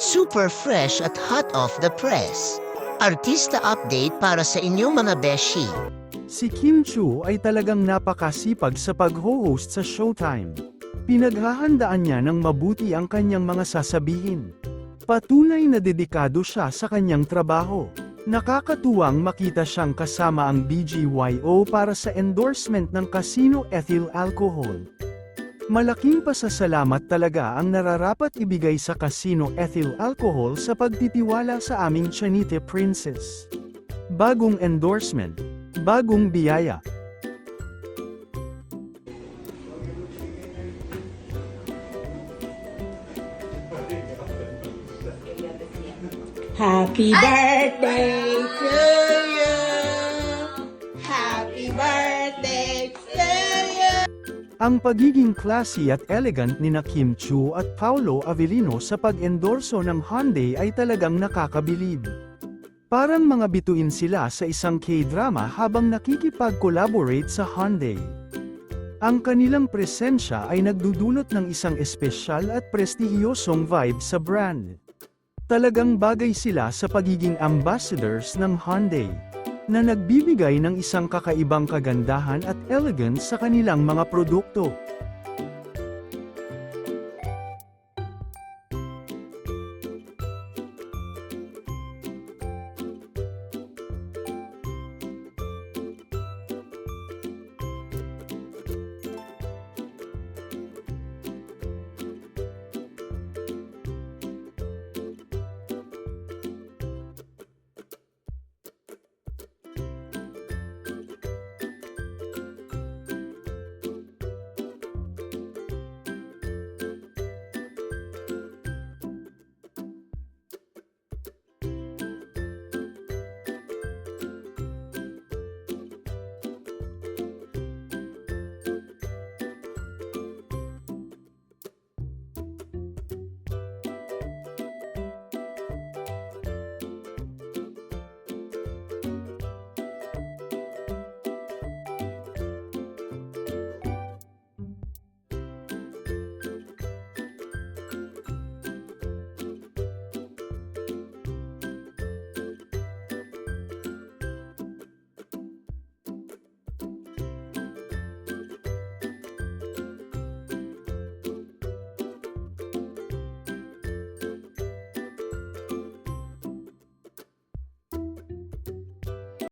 Super fresh at hot off the press. Artista update para sa inyong mga beshi. Si Kim Chiu ay talagang napakasipag sa pag-host sa Showtime. Pinaghahandaan niya ng mabuti ang kanyang mga sasabihin. Patunay na dedikado siya sa kanyang trabaho. Nakakatuwang makita siyang kasama ang BGYO para sa endorsement ng Casino Ethyl Alcohol. Malaking pasasalamat talaga ang nararapat ibigay sa Casino Ethyl Alcohol sa pagtitiwala sa aming Chanite Princess. Bagong endorsement, bagong biyaya. Happy birthday to you. Happy birthday to you. Ang pagiging classy at elegant ni Kim Chiu at Paolo Avellino sa pag-endorso ng Hyundai ay talagang nakakabilib. Parang mga bituin sila sa isang K-drama habang nakikipag-collaborate sa Hyundai. Ang kanilang presensya ay nagdudulot ng isang espesyal at prestihiyosong vibe sa brand. Talagang bagay sila sa pagiging ambassadors ng Hyundai, na nagbibigay ng isang kakaibang kagandahan at elegance sa kanilang mga produkto.